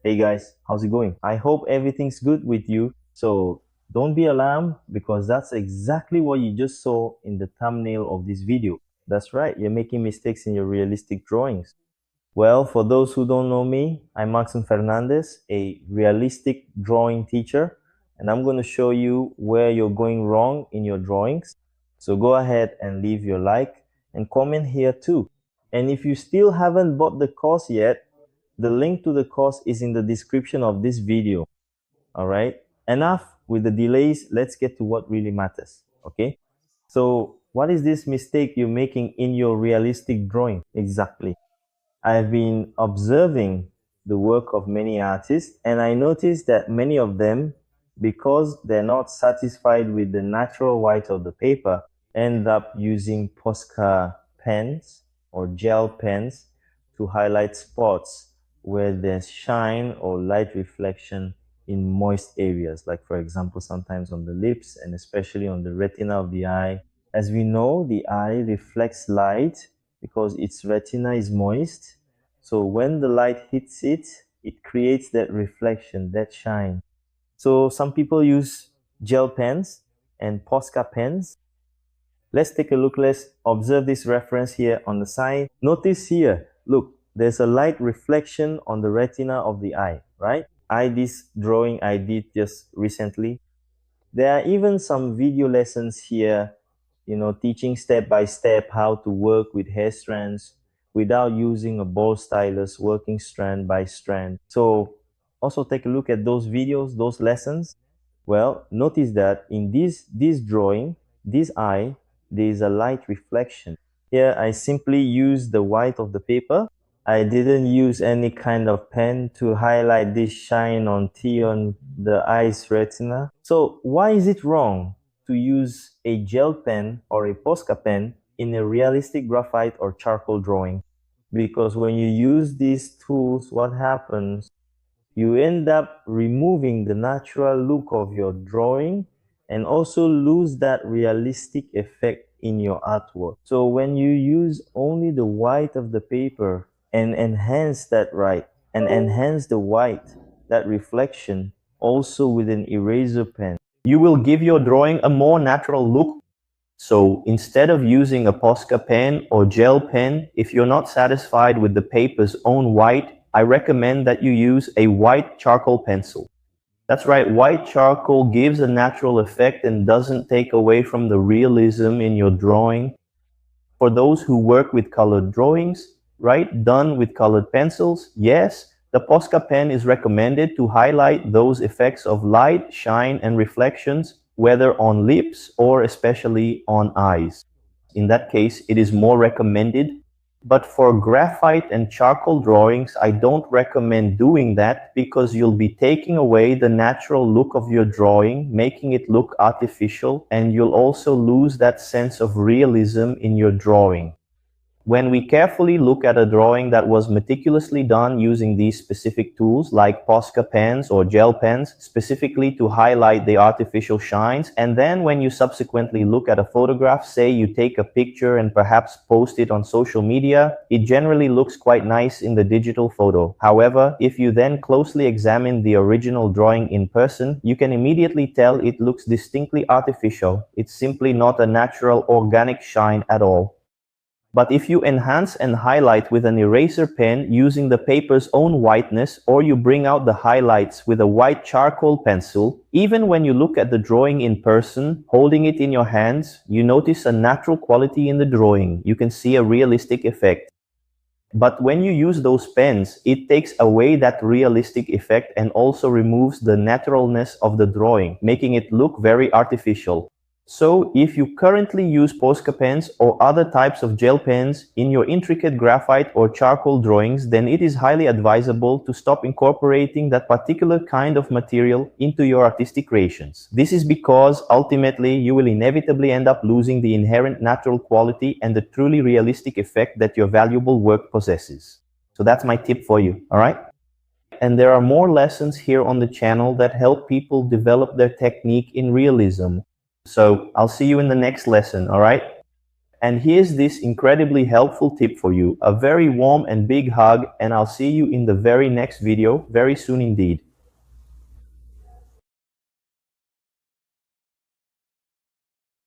Hey guys, how's it going? I hope everything's good with you. So don't be alarmed because that's exactly what you just saw in the thumbnail of this video. That's right, you're making mistakes in your realistic drawings. Well, for those who don't know me, I'm Maxim Fernandez, a realistic drawing teacher, and I'm going to show you where you're going wrong in your drawings. So go ahead and leave your like and comment here too. And if you still haven't bought the course yet, the link to the course is in the description of this video. All right. Enough with the delays. Let's get to what really matters. Okay. So what is this mistake you're making in your realistic drawing? Exactly. I've been observing the work of many artists, and I noticed that many of them, because they're not satisfied with the natural white of the paper, end up using Posca pens or gel pens to highlight spots where there's shine or light reflection in moist areas, like for example, sometimes on the lips and especially on the retina of the eye. As we know, the eye reflects light because its retina is moist. So when the light hits it, it creates that reflection, that shine. So some people use gel pens and Posca pens. Let's take a look. Let's observe this reference here on the side. Notice here, look, there's a light reflection on the retina of the eye, right? This drawing I did just recently. There are even some video lessons here, teaching step by step how to work with hair strands without using a ball stylus, working strand by strand. So also take a look at those videos, those lessons. Well, notice that in this drawing, this eye, there is a light reflection. Here, I simply use the white of the paper. I didn't use any kind of pen to highlight this shine on the eye's retina. So why is it wrong to use a gel pen or a Posca pen in a realistic graphite or charcoal drawing? Because when you use these tools, what happens? You end up removing the natural look of your drawing and also lose that realistic effect in your artwork. So when you use only the white of the paper and enhance the white, that reflection, also with an eraser pen, you will give your drawing a more natural look. So instead of using a Posca pen or gel pen, if you're not satisfied with the paper's own white, I recommend that you use a white charcoal pencil. That's right, white charcoal gives a natural effect and doesn't take away from the realism in your drawing. For those who work with colored drawings, right, done with colored pencils, yes, the Posca pen is recommended to highlight those effects of light, shine, and reflections, whether on lips or especially on eyes. In that case, it is more recommended. But for graphite and charcoal drawings, I don't recommend doing that because you'll be taking away the natural look of your drawing, making it look artificial, and you'll also lose that sense of realism in your drawing. When we carefully look at a drawing that was meticulously done using these specific tools like Posca pens or gel pens, specifically to highlight the artificial shines, and then when you subsequently look at a photograph, say you take a picture and perhaps post it on social media, it generally looks quite nice in the digital photo. However, if you then closely examine the original drawing in person, you can immediately tell it looks distinctly artificial. It's simply not a natural organic shine at all. But if you enhance and highlight with an eraser pen using the paper's own whiteness, or you bring out the highlights with a white charcoal pencil, even when you look at the drawing in person, holding it in your hands, you notice a natural quality in the drawing. You can see a realistic effect. But when you use those pens, it takes away that realistic effect and also removes the naturalness of the drawing, making it look very artificial. So if you currently use Posca pens or other types of gel pens in your intricate graphite or charcoal drawings, then it is highly advisable to stop incorporating that particular kind of material into your artistic creations. This is because ultimately you will inevitably end up losing the inherent natural quality and the truly realistic effect that your valuable work possesses. So that's my tip for you, all right? And there are more lessons here on the channel that help people develop their technique in realism. So I'll see you in the next lesson, all right? And here's this incredibly helpful tip for you. A very warm and big hug, and I'll see you in the very next video very soon indeed.